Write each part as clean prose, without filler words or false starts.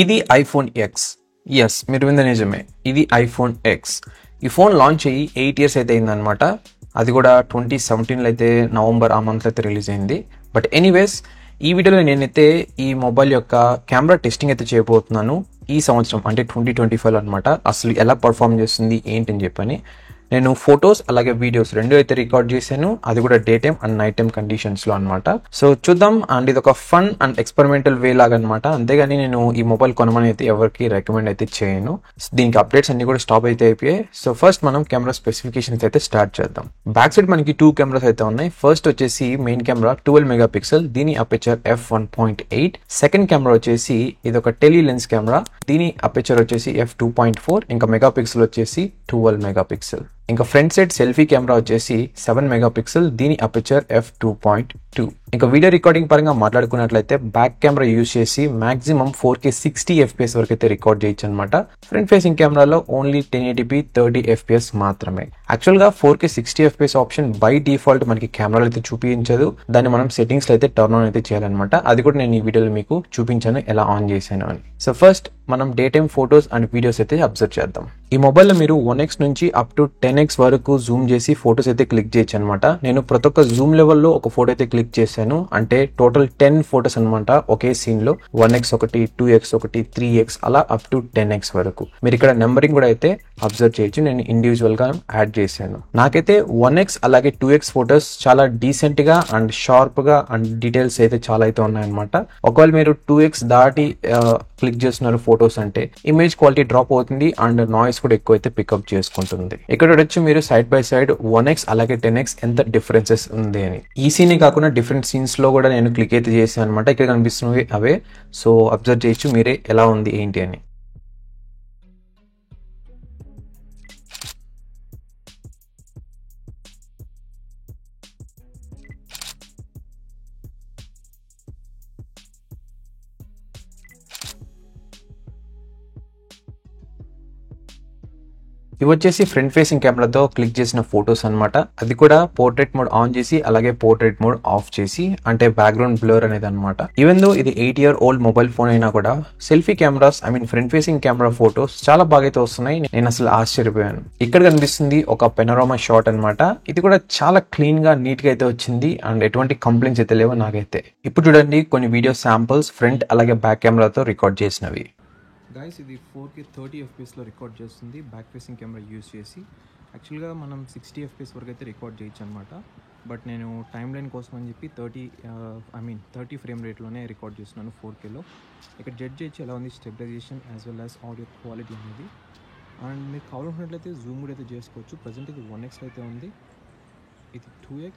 ఇది iPhone X. Yes, మీరు వింద నిజమే, ఇది ఐఫోన్ ఎక్స్. ఈ ఫోన్ లాంచ్ అయ్యి 8 years అయితే అయిందనమాట. అది కూడా 2017 అయితే నవంబర్ ఆ మంత్ అయితే రిలీజ్ అయింది. బట్ ఎనీవేస్, ఈ వీడియోలో నేనైతే ఈ మొబైల్ యొక్క కెమెరా టెస్టింగ్ అయితే చేయబోతున్నాను ఈ సంవత్సరం, అంటే 2025 అనమాట. అసలు ఎలా పర్ఫామ్ చేస్తుంది ఏంటని చెప్పని నేను ఫొటోస్ అలాగే వీడియోస్ రెండు అయితే రికార్డ్ చేశాను. అది కూడా day time and night time conditions లో అనమాట. సో చూద్దాం. అండ్ ఇది ఒక ఫన్ అండ్ ఎక్స్పెరిమెంటల్ వే లాగా అనమాట. అంతేగాని నేను ఈ మొబైల్ కొనమని అయితే ఎవరికి రికమెండ్ అయితే చేయను. దీనికి అప్డేట్స్ అన్ని కూడా స్టాప్ అయితే అయిపోయాయి. సో ఫస్ట్ మనం కెమెరా స్పెసిఫికేషన్స్ అయితే స్టార్ట్ చేద్దాం. బ్యాక్ సైడ్ మనకి 2 కెమెరాస్ అయితే ఉన్నాయి. ఫస్ట్ వచ్చేసి మెయిన్ కెమెరా 12 మెగాపిక్సెల్, దీని అపేచర్ f1.8. సెకండ్ కెమెరా వచ్చేసి ఇది ఒక టెలీ లెన్స్ కెమెరా, దీని అపేచర్ వచ్చేసి f2.4. ఇంకా మెగాపిక్సెల్ వచ్చేసి 12 మెగాపిక్సెల్. ఇంకా ఫ్రంట్ సైడ్ సెల్ఫీ కెమెరా వచ్చేసి 7 మెగాపిక్సెల్, దీని అపేచర్ f2.2. ఇంకా వీడియో రికార్డింగ్ పరంగా మాట్లాడుకున్నట్లయితే బ్యాక్ కెమెరా యూజ్ చేసి మాక్సిమం 4K 60 FPS వరకు అయితే రికార్డ్ చేయొచ్చు అనమాట. ఫ్రంట్ ఫేసింగ్ కెమెరాలో ఓన్లీ 1080p 30 FPS మాత్రమే. యాక్చువల్ గా 4K 60 FPS option by default మనకి కెమెరాలో అయితే చూపించదు. దాన్ని మనం సెట్టింగ్స్ లో అయితే టర్న్ ఆన్ అయితే చేయాలన్నమాట. అది కూడా నేను ఈ వీడియోలో మీకు చూపించాను ఎలా ఆన్ చేశాను అని. సో ఫస్ట్ మనం day time photos and videos అయితే అబ్జర్వ్ చేద్దాం. ఈ మొబైల్లో మీరు 1x నుంచి అప్ టు 10x వరకు జూమ్ చేసి ఫొటోస్ అయితే క్లిక్ చేయొచ్చు అనమాట. నేను ప్రతి ఒక్క జూమ్ లెవెల్లో ఒక ఫోటో అయితే క్లిక్ చేశాను. అంటే టోటల్ 10 ఫొటోస్ అనమాట ఒకే సీన్ లో. 1x ఒకటి, 2x ఒకటి, 3x అలా అప్ టు 10x వరకు. మీరు ఇక్కడ నెంబరింగ్ కూడా అయితే అబ్జర్వ్ చేయొచ్చు. నేను ఇండివిజువల్ గా యాడ్ చేశాను. నాకైతే 1x అలాగే 2x ఫొటోస్ చాలా డీసెంట్ గా అండ్ షార్ప్ గా అండ్ డీటెయిల్స్ అయితే చాలా అయితే ఉన్నాయన్నమాట. ఒకవేళ మీరు 2x దాటి క్లిక్ చేస్తున్నారు ఫొటోస్ అంటే ఇమేజ్ క్వాలిటీ డ్రాప్ అవుతుంది అండ్ నాయిస్ కూడా ఎక్కువ అయితే పికప్ చేసుకుంటుంది. ఇక్కడ వచ్చి మీరు సైడ్ బై సైడ్ 1x అలాగే 10x ఎంత డిఫరెన్సెస్ ఉంది అని. ఈ సీన్ కాకుండా డిఫరెంట్ సీన్స్ లో కూడా నేను క్లిక్ అయితే చేశాను అనమాట. ఇక్కడ కనిపిస్తున్నవి అవే. సో అబ్జర్వ్ చేయొచ్చు మీరే ఎలా ఉంది ఏంటి అని. ఇవి వచ్చేసి ఫ్రంట్ ఫేసింగ్ కెమెరాతో క్లిక్ చేసిన ఫొటోస్ అనమాట. అది కూడా పోర్ట్రేట్ మోడ్ ఆన్ చేసి అలాగే పోర్ట్రేట్ మోడ్ ఆఫ్ చేసి, అంటే బ్యాక్గ్రౌండ్ బ్లర్ అనేది అనమాట. ఈవెన్ దో ఇది 8 year old మొబైల్ ఫోన్ అయినా కూడా selfie cameras front facing camera photos చాలా బాగా అయితే వస్తున్నాయి. నేను అసలు ఆశ్చర్యపోయాను. ఇక్కడ కనిపిస్తుంది ఒక పెనోరామా షాట్ అనమాట. ఇది కూడా చాలా క్లీన్ గా నీట్ గా అయితే వచ్చింది అండ్ ఎటువంటి కంప్లైంట్స్ అయితే లేవు నాకైతే. ఇప్పుడు చూడండి కొన్ని వీడియో శాంపుల్స్ ఫ్రంట్ అలాగే బ్యాక్ కెమెరాతో రికార్డ్ చేసినవి. గైస్, ఇది 4K 30 FPSలో రికార్డ్ చేస్తుంది బ్యాక్ ఫేసింగ్ కెమెరా యూజ్ చేసి. యాక్చువల్గా మనం 60 FPS వరకు అయితే రికార్డ్ చేయొచ్చు అనమాట. బట్ నేను టైం లైన్ కోసం అని చెప్పి 30 ఫ్రేమ్ రేట్లోనే రికార్డ్ చేస్తున్నాను 4Kలో. ఇక్కడ జడ్జ్ చేయొచ్చు ఎలా ఉంది stabilization as well as audio quality అనేది. అండ్ మీకు కావాలనుకున్నట్లయితే జూమ్ కూడా అయితే చేసుకోవచ్చు. ప్రజెంట్ ఇది 1x అయితే ఉంది, ఇది 2x,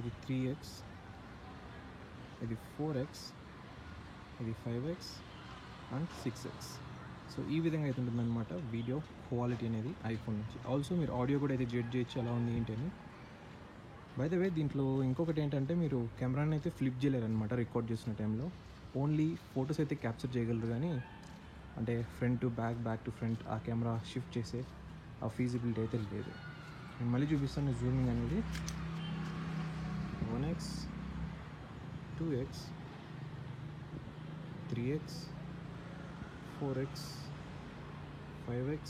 ఇది 3x, ఇది 4x, ఇది 5x అండ్ 6x. సో ఈ విధంగా అయితే ఉంటుందన్నమాట వీడియో క్వాలిటీ అనేది ఐఫోన్ నుంచి. ఆల్సో మీరు ఆడియో కూడా అయితే జడ్జ్ చేయొచ్చు ఎలా ఉంది ఏంటి అని. బై ద వే, దీంట్లో ఇంకొకటి ఏంటంటే మీరు కెమెరాని అయితే ఫ్లిప్ చేయలేరు అనమాట రికార్డ్ చేసిన టైంలో. ఓన్లీ ఫొటోస్ అయితే క్యాప్చర్ చేయగలరు, కానీ అంటే front to back, back to front ఆ కెమెరా షిఫ్ట్ చేసే ఆ ఫీజిబిలిటీ అయితే లేదు. నేను మళ్ళీ చూపిస్తాను జూమింగ్ అనేది. 1x, 2x, 3x, 4x, 5x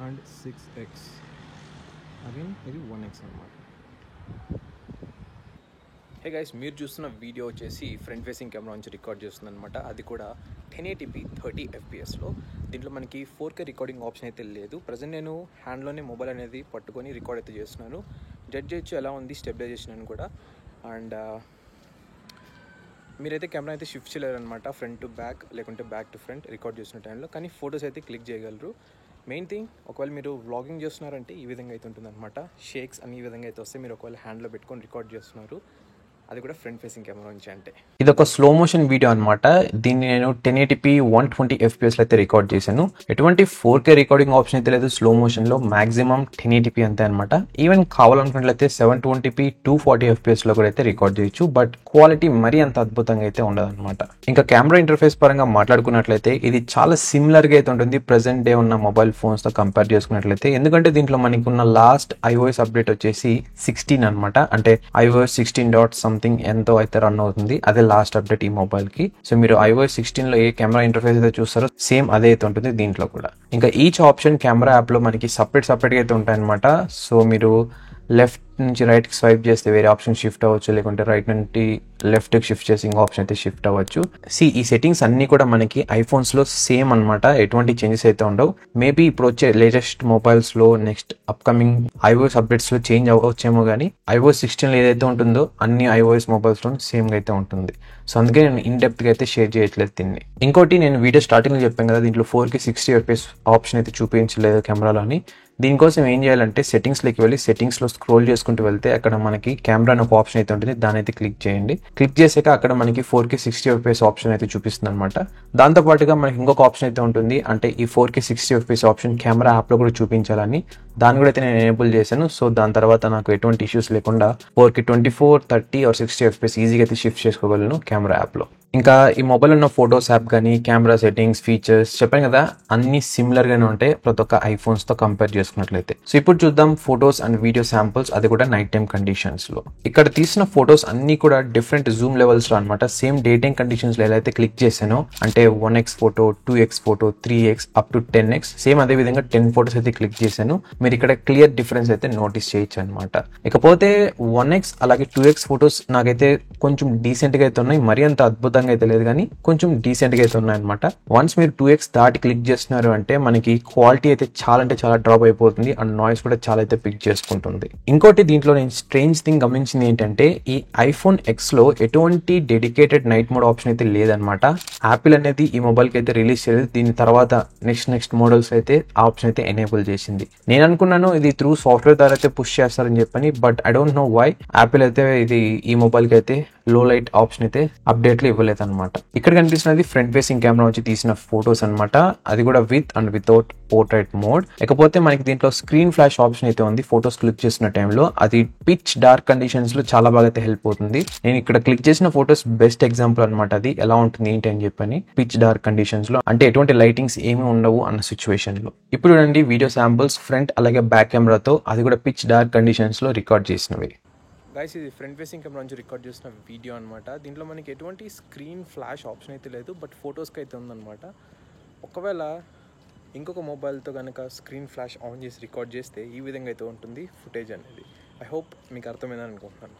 and 6x. Again ఇది 1x అనమాట. హే గైస్, మీరు చూస్తున్న వీడియో వచ్చేసి ఫ్రంట్ ఫేసింగ్ కెమెరా నుంచి రికార్డ్ చేస్తుంది అనమాట. అది కూడా 1080p 30 FPSలో. దీంట్లో మనకి 4K రికార్డింగ్ ఆప్షన్ అయితే లేదు. ప్రజెంట్ నేను హ్యాండ్లోనే మొబైల్ అనేది పట్టుకొని రికార్డ్ అయితే చేస్తున్నాను. జడ్జ్ చేయొచ్చు ఎలా ఉంది స్టెబిలైజేషన్ అని కూడా. అండ్ మీరైతే కెమెరా అయితే షిఫ్ట్ చేయలేరు అనమాట ఫ్రంట్ టు బ్యాక్ లేకుంటే బ్యాక్ టు ఫ్రంట్ రికార్డ్ చేసిన టైంలో. కానీ ఫొటోస్ అయితే క్లిక్ చేయగలరు. మెయిన్ థింగ్, ఒకవేళ మీరు వ్లాగింగ్ చేస్తున్నారంటే ఈ విధంగా అయితే ఉంటుంది అనమాట. షేక్స్ అని ఈ విధంగా అయితే వస్తే మీరు ఒకవేళ హ్యాండ్లో పెట్టుకొని రికార్డ్ చేస్తున్నారు, అది కూడా ఫ్రంట్ ఫేసింగ్ కెమెరా నుంచి. అంటే ఇది ఒక స్లో మోషన్ వీడియో అనమాట. దీన్ని నేను 1080p 120 FPS అయితే రికార్డ్ చేశాను. ఎటువంటి 4K రికార్డింగ్ ఆప్షన్ అయితే లేదు స్లో మోషన్ లో. మాక్సిమం 1080p అంతే అనమాట. ఈవెన్ కావాలనుకున్నట్లయితే 720p 240 FPS లో కూడా అయితే రికార్డ్ చేయొచ్చు. బట్ క్వాలిటీ మరీ అంత అద్భుతంగా అయితే ఉండదు అనమాట. ఇంకా కెమెరా ఇంటర్ఫేస్ పరంగా మాట్లాడుకున్నట్లయితే ఇది చాలా సిమిలర్ గా అయితే ఉంటుంది ప్రెసెంట్ డే ఉన్న మొబైల్ ఫోన్స్ తో కంపేర్ చేసుకున్నట్లయితే. ఎందుకంటే దీంట్లో మనకి ఉన్న లాస్ట్ iOS అప్డేట్ వచ్చేసి 16 అనమాట. అంటే iOS 16. సంథింగ్ ఎంతో అయితే రన్ అవుతుంది. అదే లాస్ట్ అప్డేట్ ఈ మొబైల్ కి. సో మీరు iOS 16 లో ఏ కెమెరా ఇంటర్ఫేస్ అయితే చూస్తారో సేమ్ అదే అయితే ఉంటుంది దీంట్లో కూడా. ఇంకా ఈచ్ ఆప్షన్ కెమెరా యాప్ లో మనకి సపరేట్ గా అయితే ఉంటాయి అనమాట. సో మీరు లెఫ్ట్ నుంచి రైట్ కి స్వైప్ చేస్తే వేరే ఆప్షన్ షిఫ్ట్ అవ్వచ్చు, లేకుంటే రైట్ నుండి లెఫ్ట్ కి షిఫ్ట్ చేసి ఇంకో ఆప్షన్ అయితే షిఫ్ట్ అవ్వచ్చు. ఈ సెట్టింగ్స్ అన్ని కూడా మనకి ఐఫోన్స్ లో సేమ్ అనమాట, ఎటువంటి చేంజెస్ అయితే ఉండవు. మేబీ ఇప్పుడు వచ్చే లేటెస్ట్ మొబైల్స్ లో నెక్స్ట్ అప్కమింగ్ iOS అప్డేట్స్ లో చేంజ్ అవ్వచ్చేమో కానీ iOS 16 లో ఏదైతే ఉంటుందో అన్ని iOS మొబైల్స్ లో సేమ్ గా అయితే ఉంటుంది. సో అందుకే నేను ఇన్ డెప్త్ గా అయితే షేర్ చేయట్లేదు దీన్ని. ఇంకోటి, నేను వీడియో స్టార్టింగ్ లో చెప్పాను కదా దీంట్లో 4K 60 FPS ఆప్షన్ అయితే చూపించలేదు కెమెరాలో అని. దీనికోసం ఏం చేయాలంటే సెట్టింగ్స్లోకి వెళ్ళి సెట్టింగ్స్లో స్క్రోల్ చేసుకుంటూ వెళ్తే అక్కడ మనకి కెమెరా అని ఒక ఆప్షన్ అయితే ఉంటుంది, దాని అయితే క్లిక్ చేయండి. క్లిక్ చేసాక అక్కడ మనకి 4K 60 FPS ఆప్షన్ అయితే చూపిస్తుంది అనమాట. దాంతో పాటుగా మనకి ఇంకొక ఆప్షన్ అయితే ఉంటుంది, అంటే ఈ 4K 60 FPS ఆప్షన్ కెమెరా యాప్లో కూడా చూపించాలని. దాన్ని కూడా అయితే నేను ఎనేబుల్ చేశాను. సో దాని తర్వాత నాకు ఎటువంటి ఇష్యూస్ లేకుండా 4K 24, 30 ఆర్ 60 FPS ఈజీగా అయితే షిఫ్ట్ చేసుకోగలను కెమెరా యాప్లో. ఇంకా ఈ మొబైల్ ఉన్న ఫొటోస్ యాప్ కానీ కెమెరా సెట్టింగ్స్, ఫీచర్స్ చెప్పాను కదా అన్ని సిమిలర్ గానే ఉంటాయి ప్రతి ఒక్క ఐఫోన్స్ తో కంపేర్ చేసుకున్నట్లయితే. సో ఇప్పుడు చూద్దాం ఫొటోస్ అండ్ వీడియో శాంపుల్స్, అది కూడా నైట్ టైం కండిషన్స్ లో. ఇక్కడ తీసిన ఫొటోస్ అన్ని కూడా డిఫరెంట్ జూమ్ లెవెల్స్ లో అనమాట. సేమ్ డే టైం కండిషన్స్ లో ఎలా అయితే క్లిక్ చేశానో, అంటే 1x photo, 2x photo, 3x up to 10x, same అదే విధంగా 10 ఫొటోస్ అయితే క్లిక్ చేశాను. మీరు ఇక్కడ క్లియర్ డిఫరెన్స్ అయితే నోటీస్ చేయొచ్చు అనమాట. ఇకపోతే 1x అలాగే 2x ఫొటోస్ నాకైతే కొంచెం డీసెంట్ గా అయితే ఉన్నాయి, మరీ అంత అద్భుతంగా అయితే లేదు కానీ కొంచెం డీసెంట్ గా అయితే ఉన్నాయి అనమాట. వన్స్ మీరు 2x దాటి క్లిక్ చేస్తున్నారు అంటే మనకి క్వాలిటీ అయితే చాలా అంటే చాలా డ్రాప్ అయిపోతుంది అండ్ నాయిస్ కూడా చాలా అయితే పిక్ చేసుకుంటుంది. ఇంకోటి, దీంట్లో నేను స్ట్రేంజ్ థింగ్ గమనించింది ఏంటంటే ఈ ఐఫోన్ ఎక్స్ లో ఎటువంటి డెడికేటెడ్ నైట్ మోడ్ ఆప్షన్ అయితే లేదనమాట. యాపిల్ అనేది ఈ మొబైల్ కి అయితే రిలీజ్ చేయలేదు, దీని తర్వాత నెక్స్ట్ మోడల్స్ అయితే ఆప్షన్ అయితే ఎనేబుల్ చేసింది. నేను అనుకున్నాను ఇది త్రూ సాఫ్ట్వేర్ ద్వారా అయితే పుష్ చేస్తారని చెప్పని, but I don't know why Apple అయితే ఇది ఈ మొబైల్ కి అయితే లో లైట్ ఆప్షన్ అయితే అప్డేట్ లో ఇవ్వలేదు అనమాట. ఇక్కడ కనిపిస్తున్నది ఫ్రంట్ ఫేసింగ్ కెమెరా నుంచి తీసిన ఫొటోస్ అనమాట, అది కూడా with and without portrait mode. ఇకపోతే మనకి దీంట్లో స్క్రీన్ ఫ్లాష్ ఆప్షన్ అయితే ఉంది ఫొటోస్ క్లిక్ చేసిన టైంలో, అది పిచ్ డార్క్ కండిషన్స్ లో చాలా బాగా అయితే హెల్ప్ అవుతుంది. నేను ఇక్కడ క్లిక్ చేసిన ఫొటోస్ బెస్ట్ ఎగ్జాంపుల్ అనమాట, అది ఎలా ఉంటుంది ఏంటి అని చెప్పని. పిచ్ డార్క్ కండిషన్స్ లో అంటే ఎటువంటి లైటింగ్స్ ఏమి ఉండవు అన్న సిచ్యువేషన్ లో. ఇప్పుడు చూడండి వీడియో శాంపుల్స్ ఫ్రంట్ అలాగే బ్యాక్ కెమెరాతో, అది కూడా పిచ్ డార్క్ కండిషన్స్ లో రికార్డ్ చేసినవి. గైస్ ఇది ఫ్రంట్ ఫేసింగ్ కెమెరా నుంచి రికార్డ్ చేసిన వీడియో అనమాట. దీంట్లో మనకి ఎటువంటి స్క్రీన్ ఫ్లాష్ ఆప్షన్ అయితే లేదు, బట్ ఫొటోస్కి అయితే ఉందన్నమాట. ఒకవేళ ఇంకొక మొబైల్తో కనుక స్క్రీన్ ఫ్లాష్ ఆన్ చేసి రికార్డ్ చేస్తే ఈ విధంగా అయితే ఉంటుంది ఫుటేజ్ అనేది. ఐ హోప్ మీకు అర్థమైందని అనుకుంటున్నాను.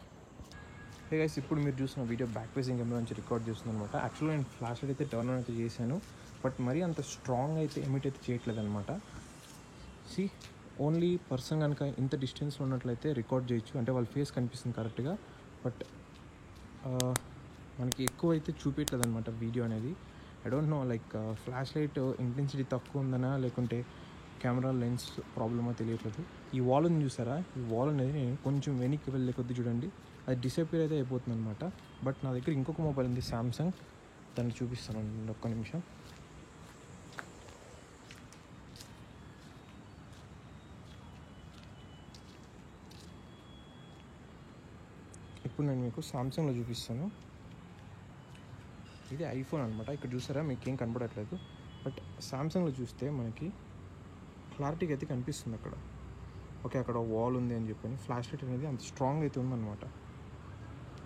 హే గైస్, ఇప్పుడు మీరు చూసిన వీడియో బ్యాక్ ఫేసింగ్ కెమెరా నుంచి రికార్డ్ చేస్తుంది అనమాట. యాక్చువల్గా నేను ఫ్లాష్ అయితే టర్న్ ఆన్ అయితే చేశాను, బట్ మరీ అంత స్ట్రాంగ్ అయితే ఎమిట్ అయితే చేయట్లేదు అనమాట. ఓన్లీ పర్సన్ కనుక ఇంత డిస్టెన్స్లో ఉన్నట్లయితే రికార్డ్ చేయొచ్చు, అంటే వాళ్ళ ఫేస్ కనిపిస్తుంది కరెక్ట్గా. బట్ మనకి ఎక్కువ అయితే చూపించలేదు అనమాట వీడియో అనేది. I don't no like flash light intensity తక్కువ ఉందనా లేకుంటే కెమెరా లెన్స్ ప్రాబ్లమో తెలియట్లేదు. ఈ వాల్ ఉంది చూసారా, ఈ వాల్ అనేది నేను కొంచెం వెనక్కి వెళ్ళే కొద్ది చూడండి అది డిసపియర్ అయితే అయిపోతుంది అనమాట. బట్ నా దగ్గర ఇంకొక మొబైల్ ఉంది సామ్సంగ్, దాన్ని చూపిస్తాను ఒక్క నిమిషం. ఇప్పుడు నేను మీకు సామ్సంగ్లో చూపిస్తాను. ఇది ఐఫోన్ అనమాట. ఇక్కడ చూసారా మీకు ఏం కనపడట్లేదు, బట్ సామ్సంగ్లో చూస్తే మనకి క్లారిటీగా అయితే కనిపిస్తుంది అక్కడ. ఓకే, అక్కడ వాల్ ఉంది అని చెప్పని ఫ్లాష్ లైట్ అనేది అంత స్ట్రాంగ్ అయితే ఉందన్నమాట.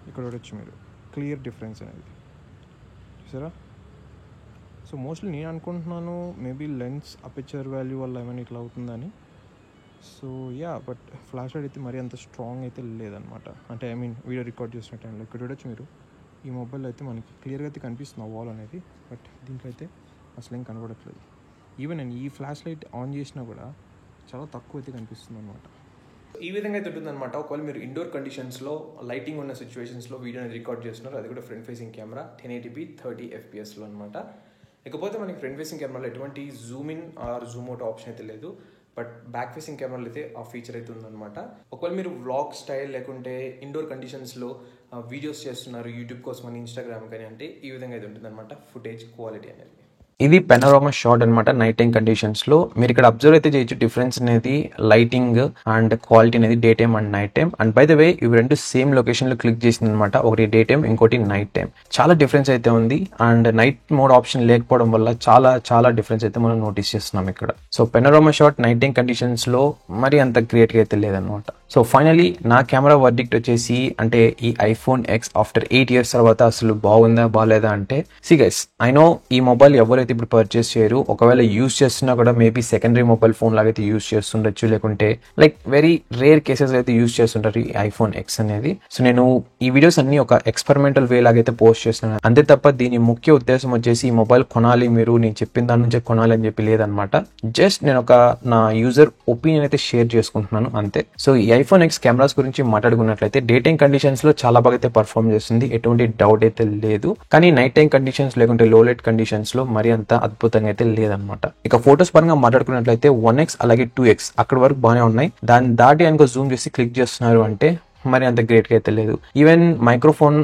ఇక్కడ చూడొచ్చు మీరు క్లియర్ డిఫరెన్స్ అనేది చూసారా. సో మోస్ట్లీ నేను అనుకుంటున్నాను మేబీ లెన్స్ అపర్చర్ వాల్యూ వల్ల ఏమైనా ఇట్లా అవుతుందని. So yeah, but flash light అయితే మరీ అంత స్ట్రాంగ్ అయితే లేదనమాట. అంటే ఐ మీన్ వీడియో రికార్డ్ చేసిన టైంలో ఇక్కడ చూడొచ్చు మీరు, ఈ మొబైల్ అయితే మనకి క్లియర్గా అయితే కనిపిస్తుంది ఆ వాల్ అనేది, బట్ దీంట్లో అయితే అసలు ఏం కనబడట్లేదు. ఈవెన్ నేను ఈ ఫ్లాష్ లైట్ ఆన్ చేసినా కూడా చాలా తక్కువ అయితే కనిపిస్తుంది అనమాట. ఈ విధంగా అయితే ఉంటుంది అనమాట. ఒకవేళ మీరు ఇండోర్ కండిషన్స్లో లైటింగ్ ఉన్న సిచ్యువేషన్స్లో వీడియోని రికార్డ్ చేస్తున్నారు, అది కూడా ఫ్రంట్ ఫేసింగ్ కెమెరా 1080p 30 FPSలో అనమాట. ఇకపోతే మనకి ఫ్రంట్ ఫేసింగ్ కెమెరాలో ఎటువంటి zoom in or zoom out option అయితే లేదు, బట్ బ్యాక్ ఫేసింగ్ కెమెరాలో అయితే ఆ ఫీచర్ అయితే ఉందన్నమాట. ఒకవేళ మీరు వ్లాగ్ స్టైల్ లేకుంటే ఇండోర్ కండిషన్స్లో వీడియోస్ చేస్తున్నారు యూట్యూబ్ కోసం అని, ఇన్స్టాగ్రామ్ కానీ అంటే ఈ విధంగా అయితే ఉంటుంది అనమాట ఫుటేజ్ క్వాలిటీ అనేది. ఇది పెనోరామా షాట్ అనమాట నైట్ టైం కండిషన్స్ లో. మీరు ఇక్కడ అబ్జర్వ్ అయితే చేయొచ్చు డిఫరెన్స్ అనేది లైటింగ్ అండ్ క్వాలిటీ అనేది day time and night time. And by the way ఇవి రెండు సేమ్ లొకేషన్ లో క్లిక్ చేసింది అనమాట. ఒకటి డే టైం, ఇంకోటి నైట్ టైం. చాలా డిఫరెన్స్ అయితే ఉంది. అండ్ నైట్ మోడ్ ఆప్షన్ లేకపోవడం వల్ల చాలా చాలా డిఫరెన్స్ అయితే మనం నోటీస్ చేస్తున్నాం ఇక్కడ. So panorama shot night time conditions లో మరి అంత గ్రేట్ గా అయితే లేదనమాట. సో ఫైనలీ నా కెమెరా వర్డిక్ట్ వచ్చేసి అంటే ఈ ఐఫోన్ ఎక్స్ ఆఫ్టర్ 8 years తర్వాత అసలు బాగుందా బాగాలేదా అంటే, సి గైస్ ఐ నో ఈ మొబైల్ ఎవరైతే ఇప్పుడు పర్చేస్ చేయరు, ఒకవేళ యూస్ చేస్తున్నా కూడా మేబీ సెకండరీ మొబైల్ ఫోన్ లాగా అయితే యూస్ చేస్తుండొచ్చు, లేకుంటే లైక్ వెరీ రేర్ కేసెస్ అయితే యూస్ చేస్తుంటారు ఈ ఐఫోన్ ఎక్స్ అనేది. సో నేను ఈ వీడియోస్ అన్ని ఒక ఎక్స్పెరిమెంటల్ వే లాగైతే పోస్ట్ చేస్తున్నాను అంతే తప్ప దీని ముఖ్య ఉద్దేశం వచ్చేసి ఈ మొబైల్ కొనాలి మీరు నేను చెప్పిన దాని నుంచే కొనాలి అని చెప్పి లేదనమాట. జస్ట్ నేను ఒక నా యూజర్ ఒపీనియన్ అయితే షేర్ చేసుకుంటున్నాను అంతే. సో ఈ ఐఫోన్ ఎక్స్ కెమెరాస్ గురించి మాట్లాడుకున్నట్లయితే డే టైం కండిషన్స్ లో చాలా బాగా అయితే పర్ఫార్మ్ చేస్తుంది, ఎటువంటి డౌట్ అయితే లేదు. కానీ నైట్ టైం కండిషన్స్ లేకుంటే లో లైట్ కండిషన్స్ లో మరి అంత అద్భుతంగా అయితే లేదనమాట. ఇక ఫోటోస్ పరంగా మాట్లాడుకున్నట్లయితే 1x అలాగే 2x అక్కడ వరకు బాగానే ఉన్నాయి. దాన్ని దాటి అనుకో జూమ్ చేసి క్లిక్ చేస్తున్నారు అంటే మరి అంత గ్రేట్ గా అయితే లేదు. ఈవెన్ మైక్రోఫోన్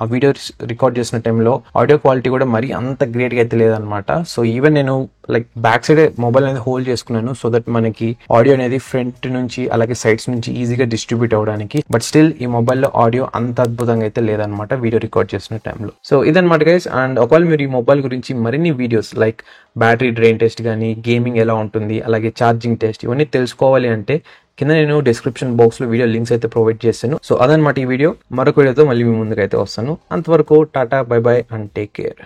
ఆ వీడియో రికార్డ్ చేసిన టైంలో ఆడియో క్వాలిటీ కూడా మరి అంత గ్రేట్ గా అయితే లేదనమాట. సో ఈవెన్ నేను లైక్ బ్యాక్ సైడ్ మొబైల్ అనేది హోల్డ్ చేసుకున్నాను సో దట్ మనకి ఆడియో అనేది ఫ్రంట్ నుంచి అలాగే సైడ్స్ నుంచి ఈజీగా డిస్ట్రిబ్యూట్ అవడానికి. బట్ స్టిల్ ఈ మొబైల్లో ఆడియో అంత అద్భుతంగా అయితే లేదనమాట వీడియో రికార్డ్ చేసిన టైంలో. సో ఇదనమాట గైస్. అండ్ ఒకవేళ మీరు ఈ మొబైల్ గురించి మరిన్ని videos like battery drain test కానీ, గేమింగ్ ఎలా ఉంటుంది, అలాగే ఛార్జింగ్ టెస్ట్ ఇవన్నీ తెలుసుకోవాలి అంటే కింద నేను డిస్క్రిప్షన్ బాక్స్ లో వీడియో లింక్స్ అయితే ప్రొవైడ్ చేస్తాను. సో అదనమాట ఈ వీడియో. మరొక వీడియోతో మళ్ళీ మీ ముందుకైతే వస్తాను. అంతవరకు Tata, by by and take care.